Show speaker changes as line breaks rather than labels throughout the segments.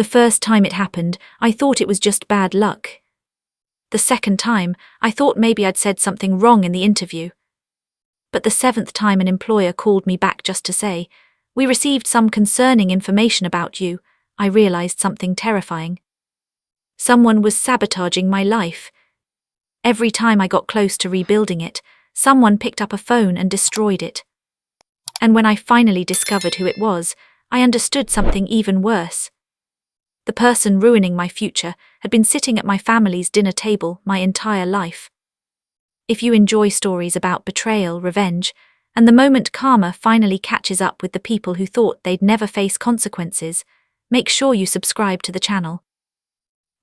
The first time it happened, I thought it was just bad luck. The second time, I thought maybe I'd said something wrong in the interview. But the seventh time an employer called me back just to say, "We received some concerning information about you," I realized something terrifying. Someone was sabotaging my life. Every time I got close to rebuilding it, someone picked up a phone and destroyed it. And when I finally discovered who it was, I understood something even worse. The person ruining my future had been sitting at my family's dinner table my entire life. If you enjoy stories about betrayal, revenge, and the moment karma finally catches up with the people who thought they'd never face consequences, make sure you subscribe to the channel.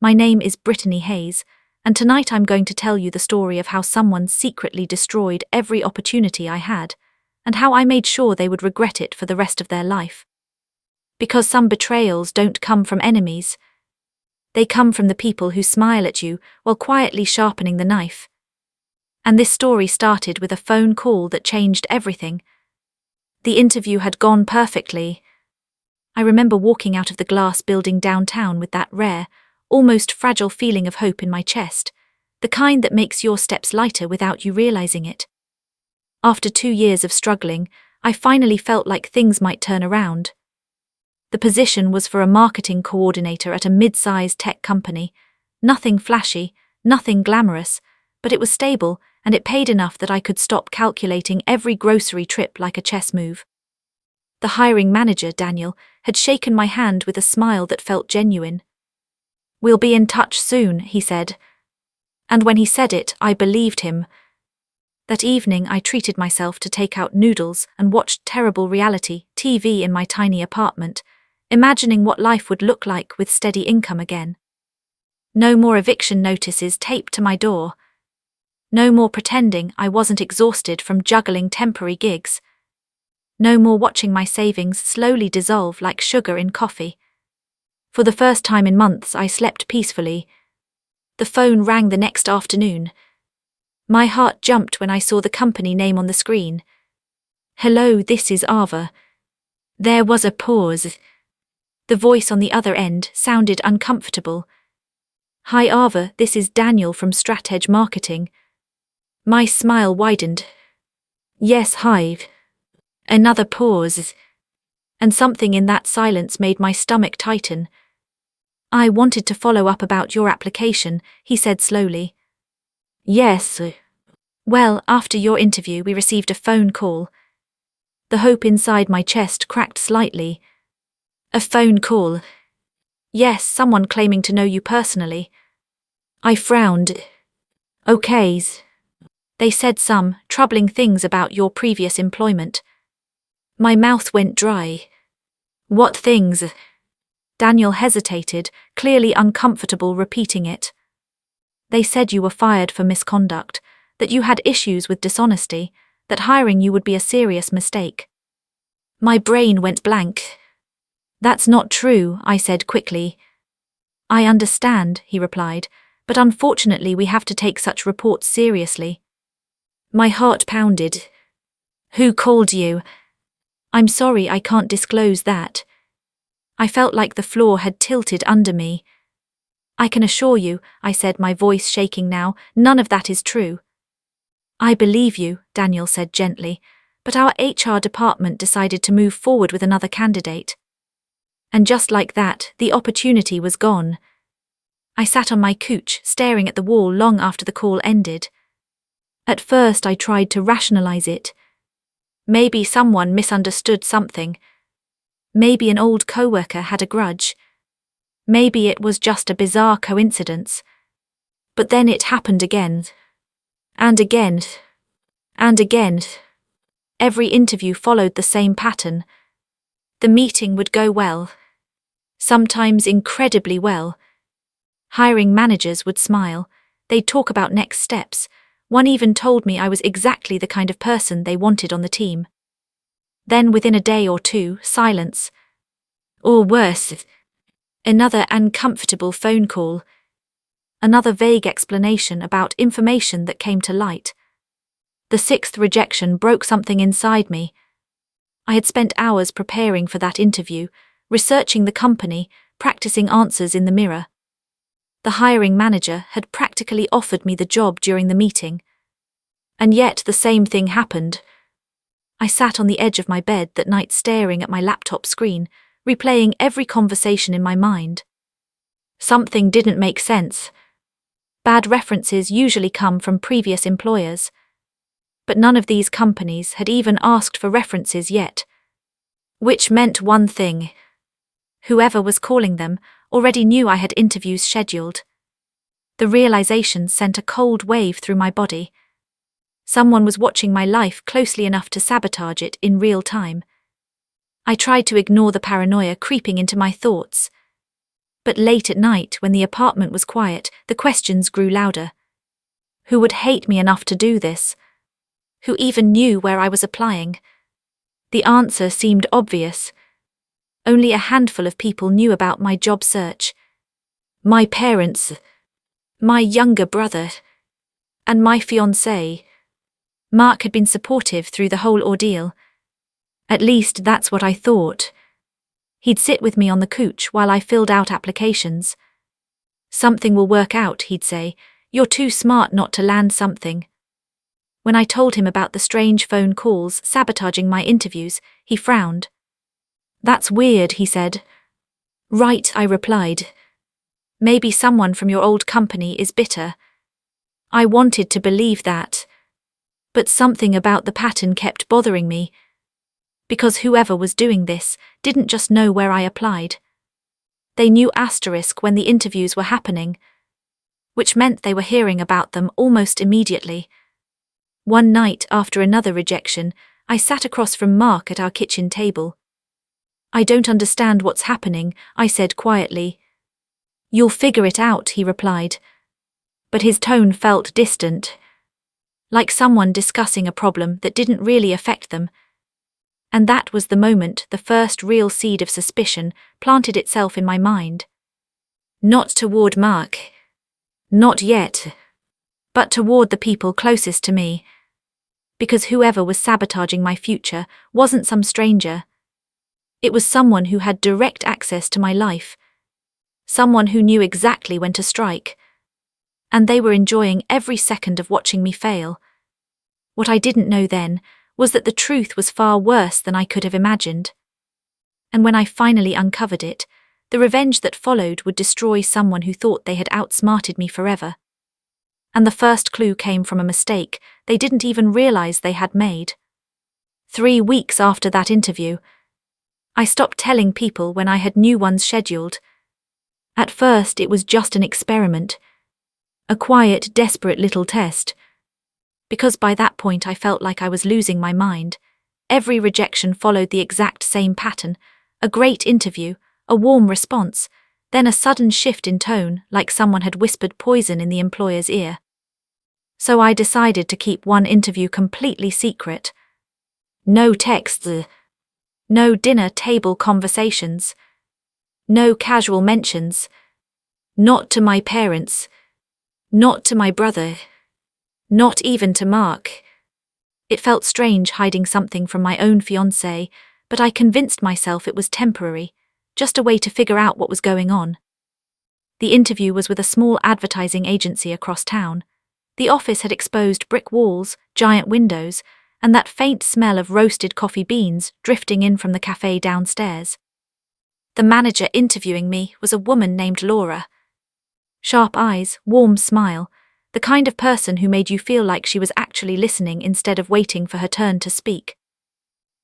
My name is Brittany Hayes, and tonight I'm going to tell you the story of how someone secretly destroyed every opportunity I had, and how I made sure they would regret it for the rest of their life. Because some betrayals don't come from enemies. They come from the people who smile at you while quietly sharpening the knife. And this story started with a phone call that changed everything. The interview had gone perfectly. I remember walking out of the glass building downtown with that rare, almost fragile feeling of hope in my chest, the kind that makes your steps lighter without you realizing it. After 2 years of struggling, I finally felt like things might turn around. The position was for a marketing coordinator at a mid-sized tech company. Nothing flashy, nothing glamorous, but it was stable and it paid enough that I could stop calculating every grocery trip like a chess move. The hiring manager, Daniel, had shaken my hand with a smile that felt genuine. "We'll be in touch soon," he said. And when he said it, I believed him. That evening I treated myself to take out noodles and watched terrible reality TV in my tiny apartment, imagining what life would look like with steady income again. No more eviction notices taped to my door. No more pretending I wasn't exhausted from juggling temporary gigs. No more watching my savings slowly dissolve like sugar in coffee. For the first time in months, I slept peacefully. The phone rang the next afternoon. My heart jumped when I saw the company name on the screen. "Hello, this is Ava." There was a pause. The voice on the other end sounded uncomfortable. "Hi Ava, this is Daniel from Strateg Marketing." My smile widened. "Yes, hi." Another pause. And something in that silence made my stomach tighten. "I wanted to follow up about your application," he said slowly. "Yes. Well, after your interview we received a phone call." The hope inside my chest cracked slightly. "A phone call?" "Yes, someone claiming to know you personally." I frowned. "Okay. They said some troubling things about your previous employment." My mouth went dry. "What things?" Daniel hesitated, clearly uncomfortable repeating it. "They said you were fired for misconduct, that you had issues with dishonesty, that hiring you would be a serious mistake." My brain went blank. "That's not true," I said quickly. "I understand," he replied, "but unfortunately we have to take such reports seriously." My heart pounded. "Who called you?" "I'm sorry, I can't disclose that." I felt like the floor had tilted under me. "I can assure you," I said, my voice shaking now, "none of that is true." "I believe you," Daniel said gently, "but our HR department decided to move forward with another candidate." And just like that, the opportunity was gone. I sat on my couch, staring at the wall long after the call ended. At first I tried to rationalize it. Maybe someone misunderstood something. Maybe an old coworker had a grudge. Maybe it was just a bizarre coincidence. But then it happened again. And again. And again. Every interview followed the same pattern. The meeting would go well. Sometimes incredibly well. Hiring managers would smile. They'd talk about next steps. One even told me I was exactly the kind of person they wanted on the team. Then within a day or two, silence. Or worse, another uncomfortable phone call. Another vague explanation about information that came to light. The sixth rejection broke something inside me. I had spent hours preparing for that interview, researching the company, practicing answers in the mirror. The hiring manager had practically offered me the job during the meeting. And yet the same thing happened. I sat on the edge of my bed that night staring at my laptop screen, replaying every conversation in my mind. Something didn't make sense. Bad references usually come from previous employers. But none of these companies had even asked for references yet. Which meant one thing. Whoever was calling them already knew I had interviews scheduled. The realization sent a cold wave through my body. Someone was watching my life closely enough to sabotage it in real time. I tried to ignore the paranoia creeping into my thoughts. But late at night, when the apartment was quiet, the questions grew louder. Who would hate me enough to do this? Who even knew where I was applying? The answer seemed obvious. Only a handful of people knew about my job search. My parents, my younger brother, and my fiancé. Mark had been supportive through the whole ordeal. At least that's what I thought. He'd sit with me on the couch while I filled out applications. Something will work out, he'd say. You're too smart not to land something. When I told him about the strange phone calls sabotaging my interviews, he frowned. That's weird, he said. Right, I replied. Maybe someone from your old company is bitter. I wanted to believe that. But something about the pattern kept bothering me. Because whoever was doing this didn't just know where I applied. They knew asterisk when the interviews were happening, which meant they were hearing about them almost immediately. One night after another rejection, I sat across from Mark at our kitchen table. I don't understand what's happening, I said quietly. You'll figure it out, he replied. But his tone felt distant, like someone discussing a problem that didn't really affect them. And that was the moment the first real seed of suspicion planted itself in my mind. Not toward Mark. Not yet. But toward the people closest to me. Because whoever was sabotaging my future wasn't some stranger. It was someone who had direct access to my life. Someone who knew exactly when to strike. And they were enjoying every second of watching me fail. What I didn't know then was that the truth was far worse than I could have imagined. And when I finally uncovered it, the revenge that followed would destroy someone who thought they had outsmarted me forever. And the first clue came from a mistake they didn't even realize they had made. 3 weeks after that interview, I stopped telling people when I had new ones scheduled. At first it was just an experiment, a quiet, desperate little test. Because by that point I felt like I was losing my mind. Every rejection followed the exact same pattern, a great interview, a warm response, then a sudden shift in tone, like someone had whispered poison in the employer's ear. So I decided to keep one interview completely secret. No texts, no dinner table conversations, no casual mentions, not to my parents, not to my brother, not even to Mark. It felt strange hiding something from my own fiancé, but I convinced myself it was temporary, just a way to figure out what was going on. The interview was with a small advertising agency across town. The office had exposed brick walls, giant windows, and that faint smell of roasted coffee beans drifting in from the cafe downstairs. The manager interviewing me was a woman named Laura. Sharp eyes, warm smile, the kind of person who made you feel like she was actually listening instead of waiting for her turn to speak.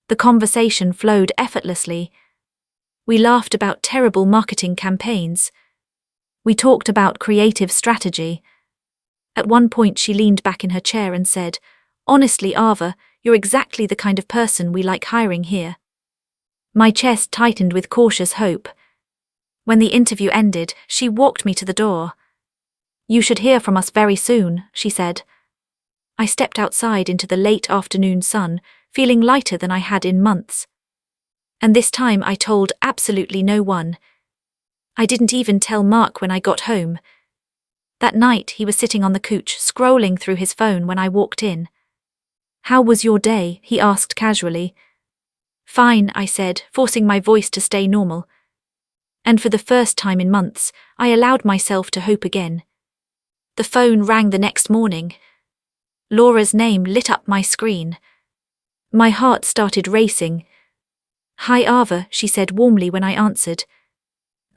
The conversation flowed effortlessly. We laughed about terrible marketing campaigns. We talked about creative strategy. At one point she leaned back in her chair and said, "Honestly, Ava, you're exactly the kind of person we like hiring here." My chest tightened with cautious hope. When the interview ended, she walked me to the door. "You should hear from us very soon," she said. I stepped outside into the late afternoon sun, feeling lighter than I had in months. And this time I told absolutely no one. I didn't even tell Mark when I got home. That night he was sitting on the couch, scrolling through his phone when I walked in. "How was your day?" he asked casually. "Fine," I said, forcing my voice to stay normal. And for the first time in months, I allowed myself to hope again. The phone rang the next morning. Laura's name lit up my screen. My heart started racing. "Hi, Ava," she said warmly when I answered.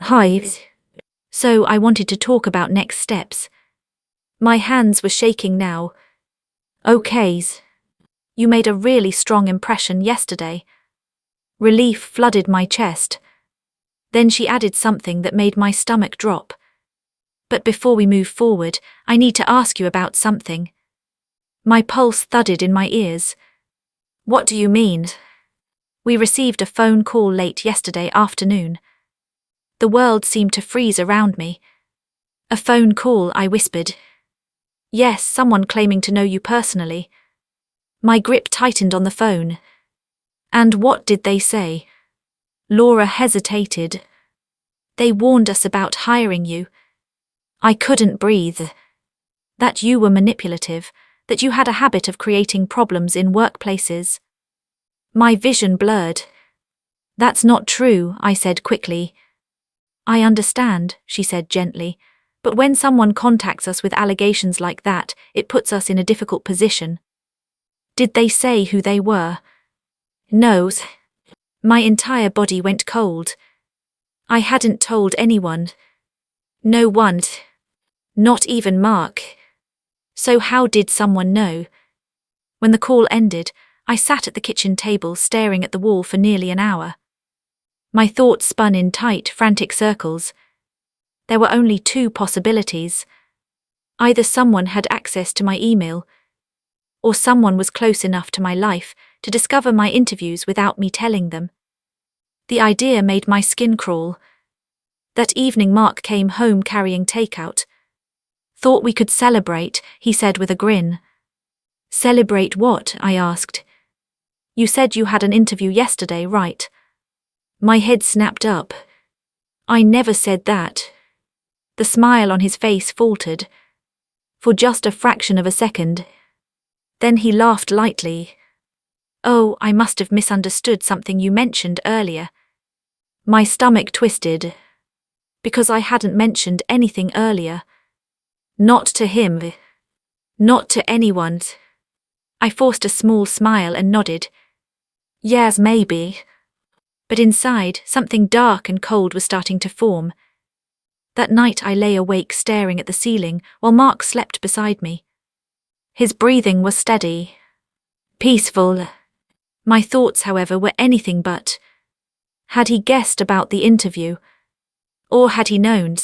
"Hi." So I wanted to talk about next steps. My hands were shaking now. "Okay. You made a really strong impression yesterday." Relief flooded my chest. Then she added something that made my stomach drop. "But before we move forward, I need to ask you about something." My pulse thudded in my ears. "What do you mean?" "We received a phone call late yesterday afternoon." The world seemed to freeze around me. "A phone call," I whispered. "Yes, someone claiming to know you personally." My grip tightened on the phone. "And what did they say?" Laura hesitated. "They warned us about hiring you." I couldn't breathe. "That you were manipulative, that you had a habit of creating problems in workplaces." My vision blurred. "That's not true," I said quickly. "I understand," she said gently, "but when someone contacts us with allegations like that, it puts us in a difficult position." "Did they say who they were?" "No." My entire body went cold. I hadn't told anyone. No one. Not even Mark. So how did someone know? When the call ended, I sat at the kitchen table staring at the wall for nearly an hour. My thoughts spun in tight, frantic circles. There were only two possibilities. Either someone had access to my email, or someone was close enough to my life to discover my interviews without me telling them. The idea made my skin crawl. That evening Mark came home carrying takeout. "Thought we could celebrate," he said with a grin. "Celebrate what?" I asked. "You said you had an interview yesterday, right?" My head snapped up. "I never said that." The smile on his face faltered. For just a fraction of a second. Then he laughed lightly. "Oh, I must have misunderstood something you mentioned earlier." My stomach twisted. Because I hadn't mentioned anything earlier. Not to him. Not to anyone. I forced a small smile and nodded. "Yes, maybe." But inside, something dark and cold was starting to form. That night I lay awake staring at the ceiling while Mark slept beside me. His breathing was steady. Peaceful. My thoughts, however, were anything but. Had he guessed about the interview? Or had he known?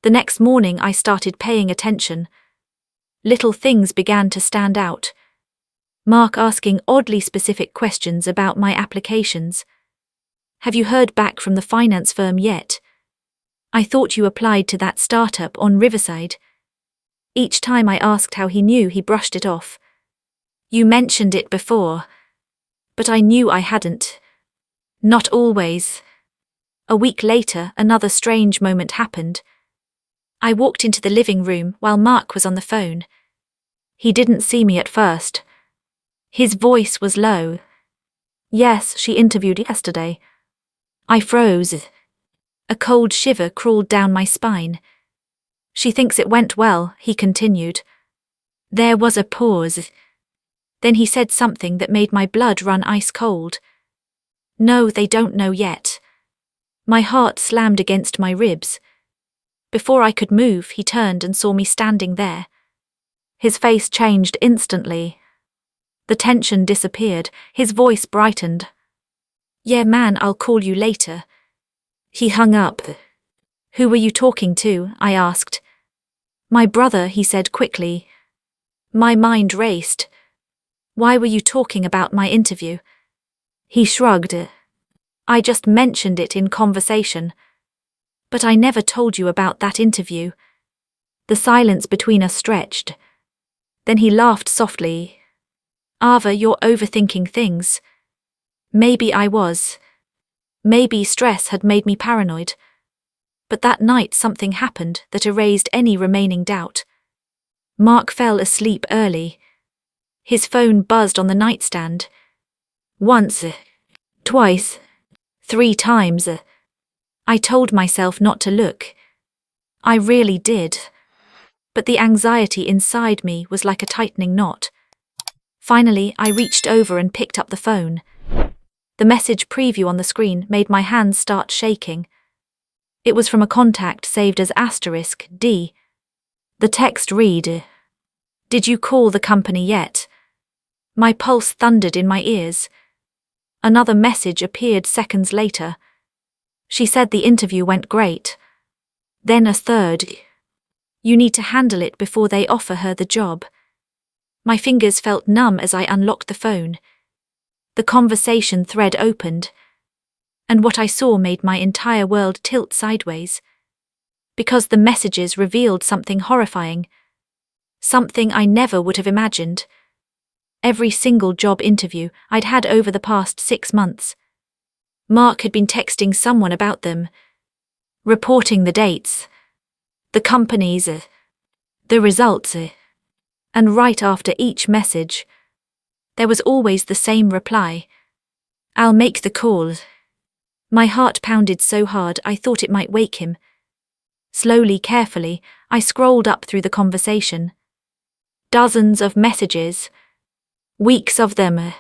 The next morning I started paying attention. Little things began to stand out. Mark asking oddly specific questions about my applications. "Have you heard back from the finance firm yet? I thought you applied to that startup on Riverside." Each time I asked how he knew, he brushed it off. "You mentioned it before." But I knew I hadn't. Not always. A week later, another strange moment happened. I walked into the living room while Mark was on the phone. He didn't see me at first. His voice was low. "Yes, she interviewed yesterday." I froze. A cold shiver crawled down my spine. "She thinks it went well," he continued. There was a pause. Then he said something that made my blood run ice cold. "No, they don't know yet." My heart slammed against my ribs. Before I could move, he turned and saw me standing there. His face changed instantly. The tension disappeared, his voice brightened. "Yeah, man, I'll call you later." He hung up. "Who were you talking to?" I asked. "My brother," he said quickly. My mind raced. "Why were you talking about my interview?" He shrugged. "I just mentioned it in conversation." "But I never told you about that interview." The silence between us stretched. Then he laughed softly. "Ava, you're overthinking things." Maybe I was. Maybe stress had made me paranoid. But that night something happened that erased any remaining doubt. Mark fell asleep early. His phone buzzed on the nightstand. Once, twice, 3 times. I told myself not to look. I really did. But the anxiety inside me was like a tightening knot. Finally, I reached over and picked up the phone. The message preview on the screen made my hands start shaking. It was from a contact saved as *D. The text read, "Did you call the company yet?" My pulse thundered in my ears. Another message appeared seconds later. She said the interview went great. Then a third, "You need to handle it before they offer her the job." My fingers felt numb as I unlocked the phone. The conversation thread opened, and what I saw made my entire world tilt sideways. Because the messages revealed something horrifying. Something I never would have imagined. Every single job interview I'd had over the past 6 months. Mark had been texting someone about them, reporting the dates, the companies, the results, and right after each message, there was always the same reply: "I'll make the call." My heart pounded so hard I thought it might wake him. Slowly, carefully, I scrolled up through the conversation. Dozens of messages. Weeks of them.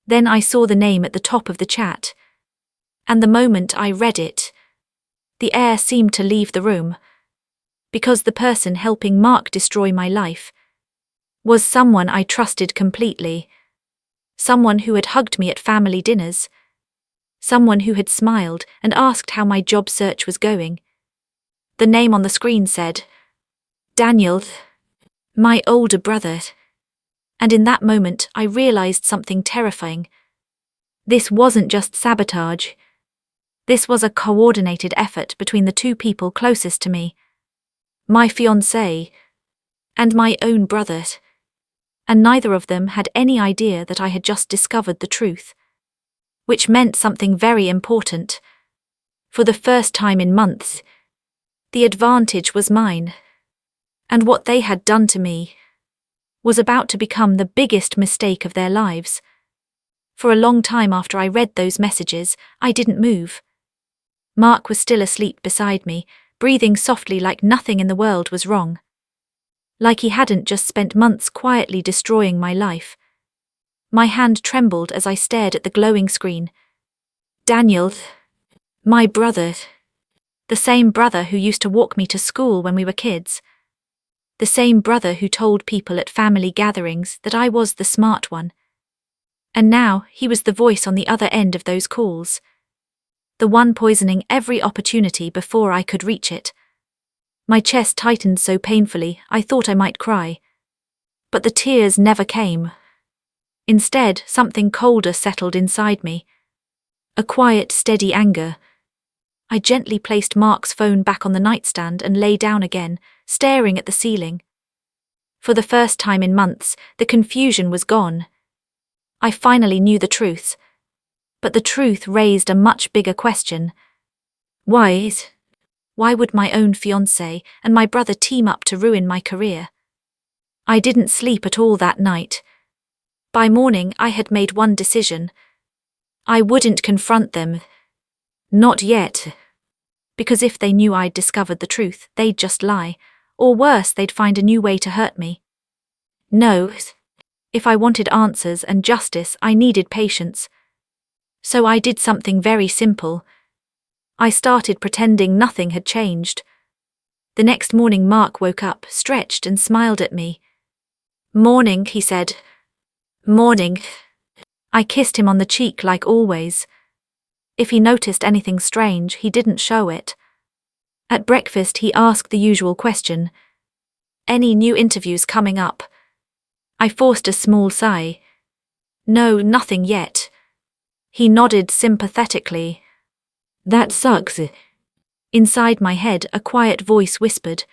Then I saw the name at the top of the chat. And the moment I read it, the air seemed to leave the room. Because the person helping Mark destroy my life was someone I trusted completely. Someone who had hugged me at family dinners. Someone who had smiled and asked how my job search was going. The name on the screen said, Daniel, my older brother. And in that moment, I realized something terrifying. This wasn't just sabotage. This was a coordinated effort between the two people closest to me. My fiancé and my own brother. And neither of them had any idea that I had just discovered the truth. Which meant something very important. For the first time in months, the advantage was mine. And what they had done to me was about to become the biggest mistake of their lives. For a long time after I read those messages, I didn't move. Mark was still asleep beside me, breathing softly like nothing in the world was wrong. Like he hadn't just spent months quietly destroying my life. My hand trembled as I stared at the glowing screen. Daniel, my brother. The same brother who used to walk me to school when we were kids. The same brother who told people at family gatherings that I was the smart one. And now he was the voice on the other end of those calls. The one poisoning every opportunity before I could reach it. My chest tightened so painfully I thought I might cry. But the tears never came. Instead, something colder settled inside me. A quiet, steady anger. I gently placed Mark's phone back on the nightstand and lay down again, staring at the ceiling. For the first time in months, the confusion was gone. I finally knew the truth. But the truth raised a much bigger question. Why would my own fiancé and my brother team up to ruin my career? I didn't sleep at all that night. By morning, I had made one decision. I wouldn't confront them. Not yet. Because if they knew I'd discovered the truth, they'd just lie. Or worse, they'd find a new way to hurt me. No. If I wanted answers and justice, I needed patience. So I did something very simple. I started pretending nothing had changed. The next morning Mark woke up, stretched and smiled at me. Morning, he said. Morning. I kissed him on the cheek like always. If he noticed anything strange, he didn't show it. At breakfast, he asked the usual question. Any new interviews coming up? I forced a small sigh. No, nothing yet. He nodded sympathetically. That sucks. Inside my head, a quiet voice whispered.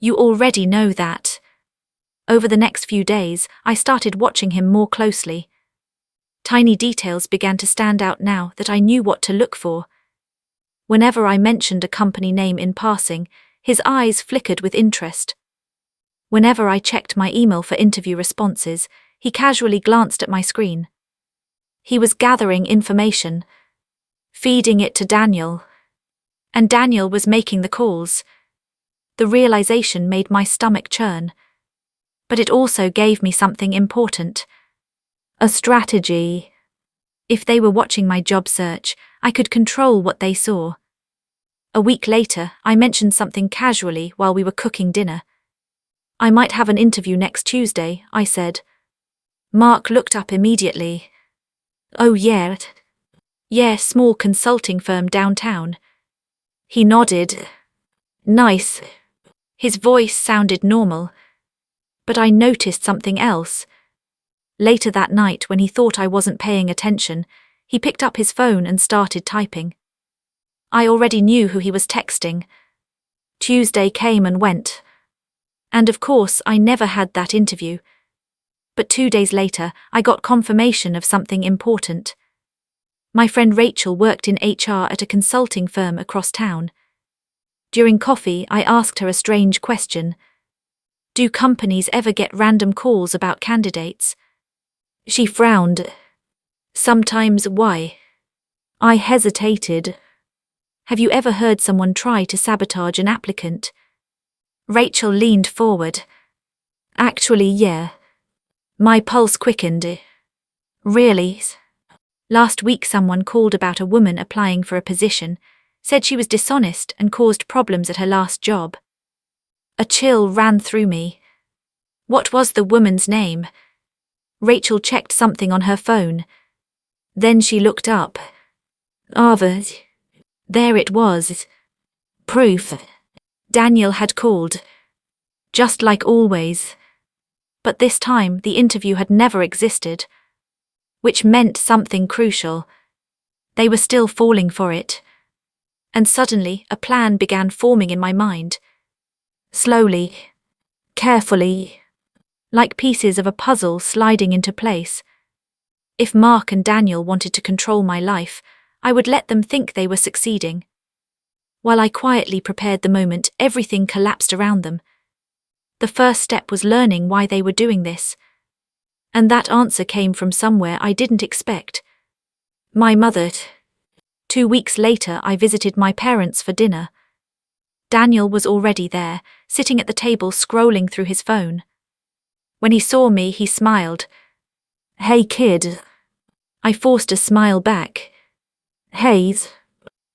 You already know that. Over the next few days, I started watching him more closely. Tiny details began to stand out now that I knew what to look for. Whenever I mentioned a company name in passing, his eyes flickered with interest. Whenever I checked my email for interview responses, he casually glanced at my screen. He was gathering information, feeding it to Daniel. And Daniel was making the calls. The realization made my stomach churn. But it also gave me something important. A strategy. If they were watching my job search, I could control what they saw. A week later, I mentioned something casually while we were cooking dinner. I might have an interview next Tuesday, I said. Mark looked up immediately. Oh yeah. Yeah, small consulting firm downtown. He nodded. Nice. His voice sounded normal. But I noticed something else. Later that night, when he thought I wasn't paying attention, he picked up his phone and started typing. I already knew who he was texting. Tuesday came and went. And of course, I never had that interview. But 2 days later, I got confirmation of something important. My friend Rachel worked in HR at a consulting firm across town. During coffee, I asked her a strange question. Do companies ever get random calls about candidates? She frowned. Sometimes. Why? I hesitated. Have you ever heard someone try to sabotage an applicant? Rachel leaned forward. Actually, yeah. My pulse quickened. Really? Last week someone called about a woman applying for a position, said she was dishonest and caused problems at her last job. A chill ran through me. What was the woman's name? Rachel checked something on her phone. Then she looked up. Ava. There it was. Proof. Daniel had called. Just like always. But this time the interview had never existed. Which meant something crucial. They were still falling for it. And suddenly a plan began forming in my mind. Slowly. Carefully. Like pieces of a puzzle sliding into place. If Mark and Daniel wanted to control my life, I would let them think they were succeeding. While I quietly prepared the moment, everything collapsed around them. The first step was learning why they were doing this. And that answer came from somewhere I didn't expect. My mother. 2 weeks later, I visited my parents for dinner. Daniel was already there, sitting at the table scrolling through his phone. When he saw me, he smiled. Hey kid. I forced a smile back. Hey.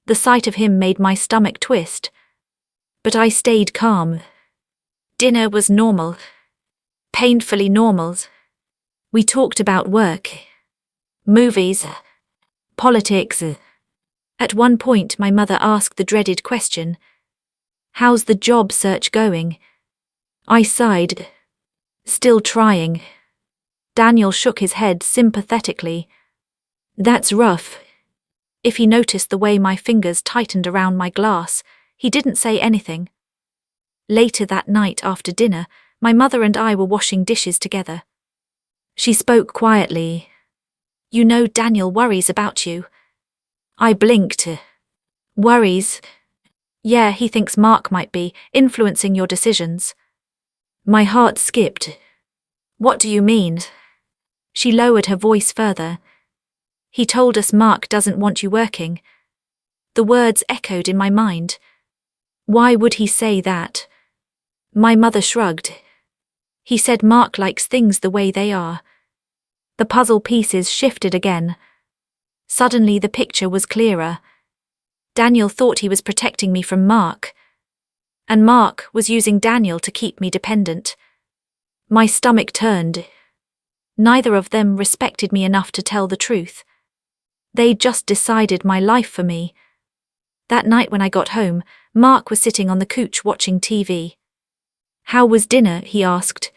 The sight of him made my stomach twist. But I stayed calm. Dinner was normal. Painfully normal. We talked about work. Movies. Politics. At one point my mother asked the dreaded question. How's the job search going? I sighed. Still trying. Daniel shook his head sympathetically. That's rough. If he noticed the way my fingers tightened around my glass, he didn't say anything. Later that night after dinner, my mother and I were washing dishes together. She spoke quietly. You know Daniel worries about you. I blinked. Worries? Yeah, he thinks Mark might be influencing your decisions. My heart skipped. What do you mean? She lowered her voice further. He told us Mark doesn't want you working. The words echoed in my mind. Why would he say that? My mother shrugged. He said Mark likes things the way they are. The puzzle pieces shifted again. Suddenly the picture was clearer. Daniel thought he was protecting me from Mark. And Mark was using Daniel to keep me dependent. My stomach turned. Neither of them respected me enough to tell the truth. They just decided my life for me. That night when I got home, Mark was sitting on the couch watching TV. How was dinner? He asked.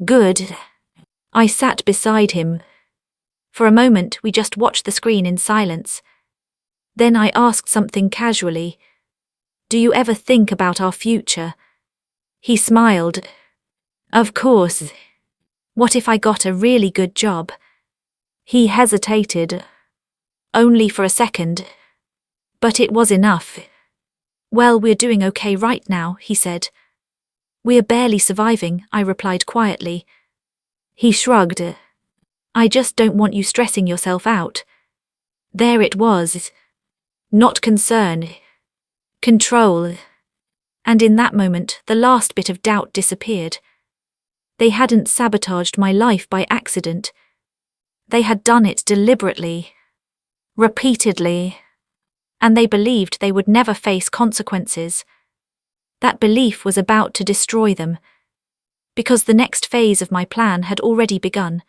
Good. I sat beside him. For a moment we just watched the screen in silence. Then I asked something casually. Do you ever think about our future? He smiled. Of course. What if I got a really good job? He hesitated. Only for a second. But it was enough. Well, we're doing okay right now, he said. We're barely surviving, I replied quietly. He shrugged. I just don't want you stressing yourself out. There it was. Not concern. Control. And in that moment, the last bit of doubt disappeared. They hadn't sabotaged my life by accident. They had done it deliberately, repeatedly, and they believed they would never face consequences. That belief was about to destroy them, because the next phase of my plan had already begun,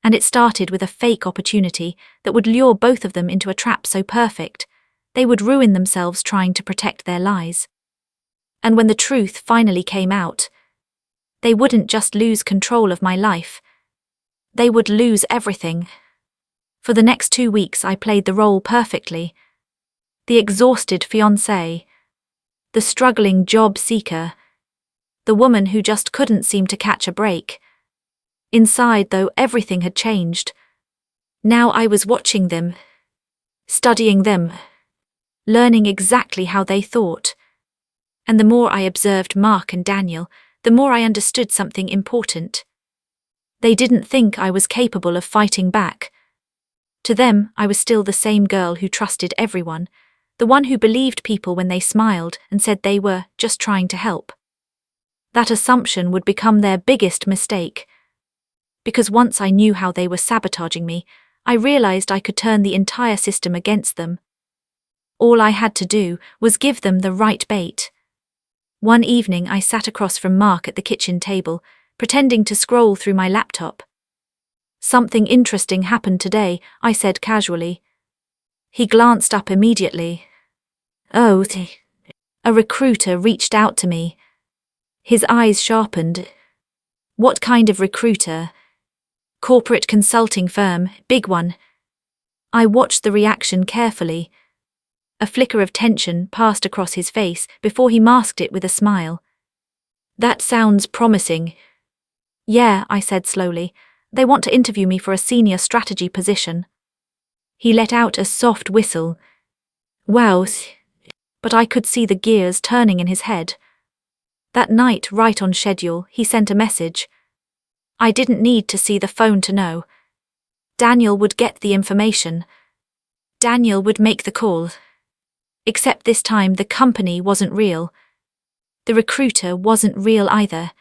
and it started with a fake opportunity that would lure both of them into a trap so perfect, they would ruin themselves trying to protect their lies. And when the truth finally came out, they wouldn't just lose control of my life, they would lose everything. For the next 2 weeks I played the role perfectly. The exhausted fiancé, the struggling job seeker, the woman who just couldn't seem to catch a break. Inside, though, everything had changed. Now I was watching them, studying them, learning exactly how they thought. And the more I observed Mark and Daniel, the more I understood something important. They didn't think I was capable of fighting back. To them, I was still the same girl who trusted everyone, the one who believed people when they smiled and said they were just trying to help. That assumption would become their biggest mistake. Because once I knew how they were sabotaging me, I realized I could turn the entire system against them. All I had to do was give them the right bait. One evening I sat across from Mark at the kitchen table, pretending to scroll through my laptop. "Something interesting happened today," I said casually. He glanced up immediately. "Oh, a recruiter reached out to me." His eyes sharpened. "What kind of recruiter?" "Corporate consulting firm, big one." I watched the reaction carefully. A flicker of tension passed across his face before he masked it with a smile. "That sounds promising." "Yeah," I said slowly. "They want to interview me for a senior strategy position." He let out a soft whistle. "Wow." But I could see the gears turning in his head. That night, right on schedule, he sent a message. I didn't need to see the phone to know. Daniel would get the information. Daniel would make the call. Except this time the company wasn't real. The recruiter wasn't real either.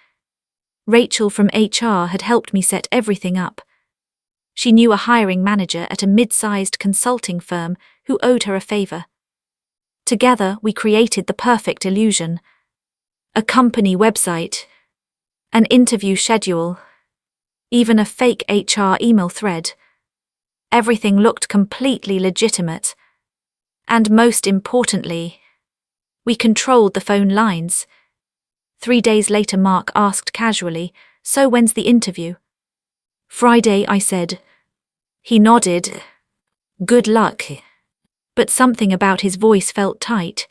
Rachel from HR had helped me set everything up. She knew a hiring manager at a mid-sized consulting firm who owed her a favor. Together we created the perfect illusion. A company website, an interview schedule, even a fake HR email thread. Everything looked completely legitimate. And most importantly, we controlled the phone lines. 3 days later Mark asked casually, "So when's the interview?" "Friday," I said. He nodded. "Good luck." But something about his voice felt tight,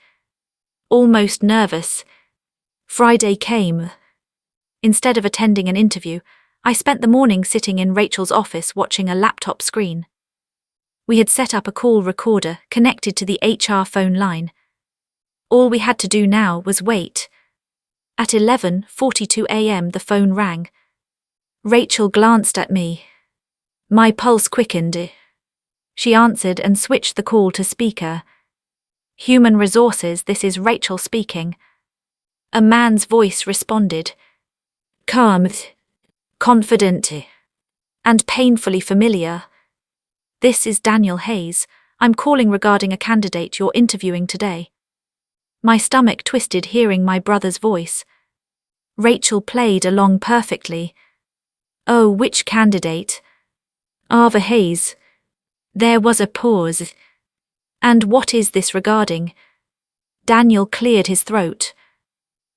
almost nervous. Friday came. Instead of attending an interview, I spent the morning sitting in Rachel's office watching a laptop screen. We had set up a call recorder connected to the HR phone line. All we had to do now was wait. At 11:42 a.m. the phone rang. Rachel glanced at me. My pulse quickened. She answered and switched the call to speaker. "Human Resources, this is Rachel speaking." A man's voice responded. Calm, confident, and painfully familiar. "This is Daniel Hayes. I'm calling regarding a candidate you're interviewing today." My stomach twisted hearing my brother's voice. Rachel played along perfectly. "Oh, which candidate?" "Arthur Hayes." There was a pause. "And what is this regarding?" Daniel cleared his throat.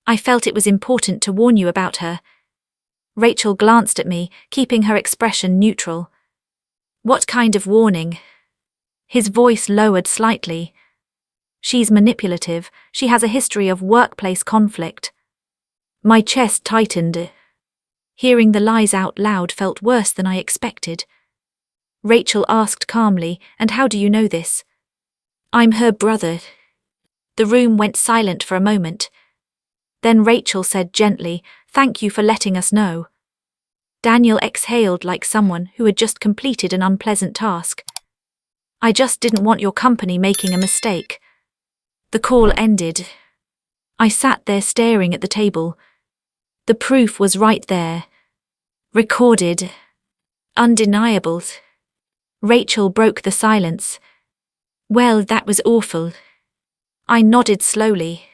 "I felt it was important to warn you about her." Rachel glanced at me, keeping her expression neutral. "What kind of warning?" His voice lowered slightly. "She's manipulative. She has a history of workplace conflict." My chest tightened. Hearing the lies out loud felt worse than I expected. Rachel asked calmly, "And how do you know this?" "I'm her brother." The room went silent for a moment. Then Rachel said gently, "Thank you for letting us know." Daniel exhaled like someone who had just completed an unpleasant task. "I just didn't want your company making a mistake." The call ended. I sat there staring at the table. The proof was right there. Recorded. Undeniable. Rachel broke the silence. Well, that was awful. I nodded slowly.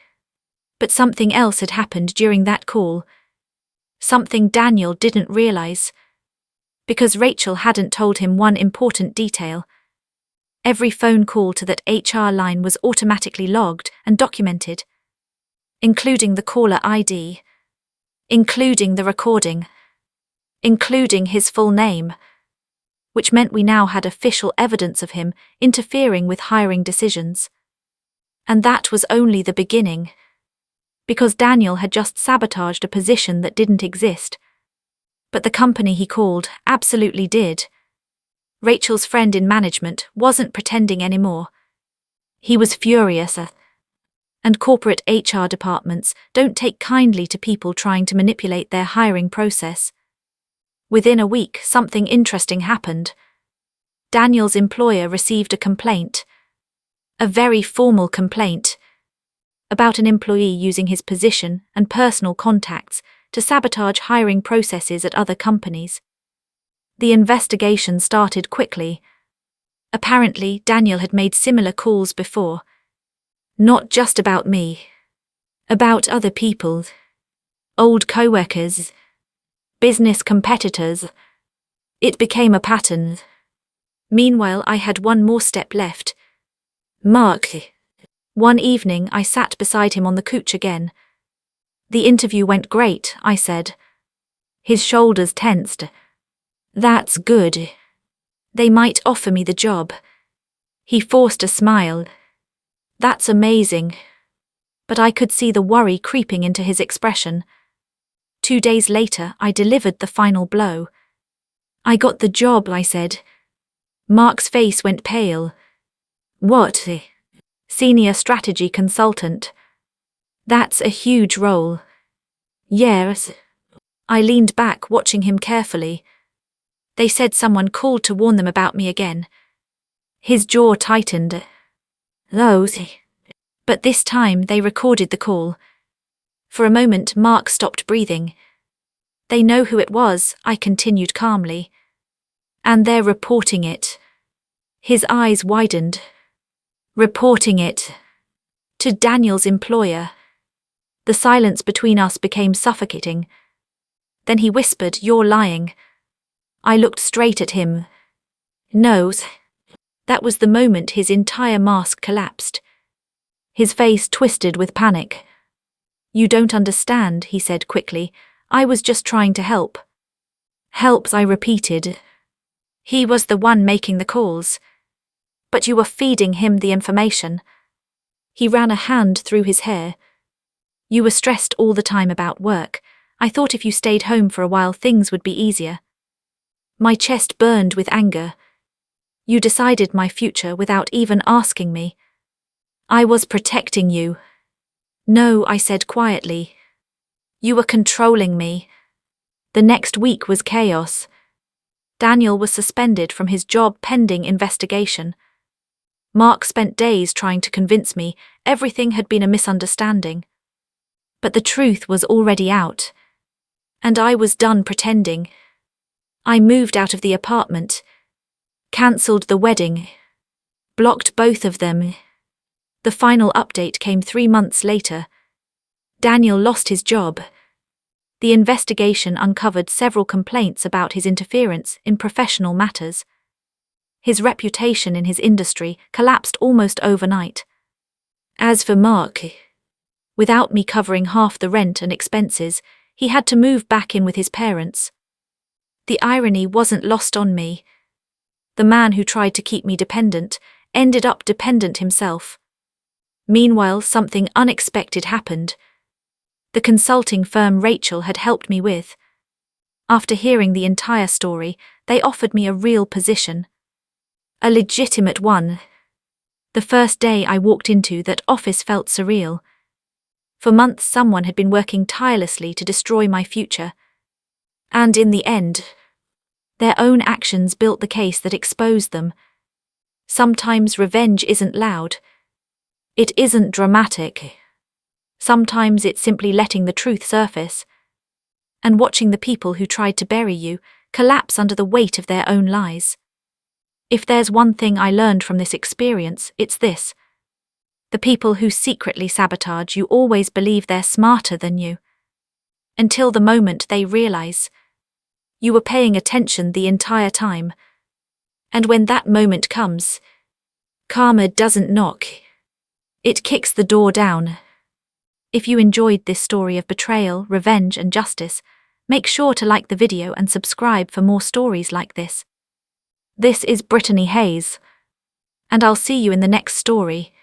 But something else had happened during that call. Something Daniel didn't realize. Because Rachel hadn't told him one important detail. Every phone call to that HR line was automatically logged and documented, including the caller ID, including the recording, including his full name, which meant we now had official evidence of him interfering with hiring decisions. And that was only the beginning, because Daniel had just sabotaged a position that didn't exist. But the company he called absolutely did. Rachel's friend in management wasn't pretending anymore. He was furious. And corporate HR departments don't take kindly to people trying to manipulate their hiring process. Within a week, something interesting happened. Daniel's employer received a complaint. A very formal complaint. About an employee using his position and personal contacts to sabotage hiring processes at other companies. The investigation started quickly. Apparently, Daniel had made similar calls before. Not just about me. About other people. Old co-workers. Business competitors. It became a pattern. Meanwhile, I had one more step left. Mark. One evening, I sat beside him on the couch again. The interview went great, I said. His shoulders tensed. That's good. They might offer me the job. He forced a smile. That's amazing. But I could see the worry creeping into his expression. 2 days later, I delivered the final blow. I got the job, I said. Mark's face went pale. What? Senior strategy consultant. That's a huge role. Yes. I leaned back, watching him carefully. They said someone called to warn them about me again. His jaw tightened. Those. But this time they recorded the call. For a moment Mark stopped breathing. They know who it was, I continued calmly. And they're reporting it. His eyes widened. Reporting it. To Daniel's employer. The silence between us became suffocating. Then he whispered, "You're lying." I looked straight at him. No. That was the moment his entire mask collapsed. His face twisted with panic. You don't understand, he said quickly. I was just trying to help. Help, I repeated. He was the one making the calls. But you were feeding him the information. He ran a hand through his hair. You were stressed all the time about work. I thought if you stayed home for a while things would be easier. My chest burned with anger. You decided my future without even asking me. I was protecting you. No, I said quietly. You were controlling me. The next week was chaos. Daniel was suspended from his job pending investigation. Mark spent days trying to convince me everything had been a misunderstanding. But the truth was already out. And I was done pretending. I moved out of the apartment, cancelled the wedding, blocked both of them. The final update came 3 months later. Daniel lost his job. The investigation uncovered several complaints about his interference in professional matters. His reputation in his industry collapsed almost overnight. As for Mark, without me covering half the rent and expenses, he had to move back in with his parents. The irony wasn't lost on me. The man who tried to keep me dependent ended up dependent himself. Meanwhile, something unexpected happened. The consulting firm Rachel had helped me with. After hearing the entire story, they offered me a real position. A legitimate one. The first day I walked into that office felt surreal. For months someone had been working tirelessly to destroy my future. And in the end, their own actions built the case that exposed them. Sometimes revenge isn't loud. It isn't dramatic. Sometimes it's simply letting the truth surface and watching the people who tried to bury you collapse under the weight of their own lies. If there's one thing I learned from this experience, it's this. The people who secretly sabotage you always believe they're smarter than you, until the moment they realize you were paying attention the entire time. And when that moment comes, karma doesn't knock. It kicks the door down. If you enjoyed this story of betrayal, revenge, and justice, make sure to like the video and subscribe for more stories like this. This is Brittany Hayes, and I'll see you in the next story.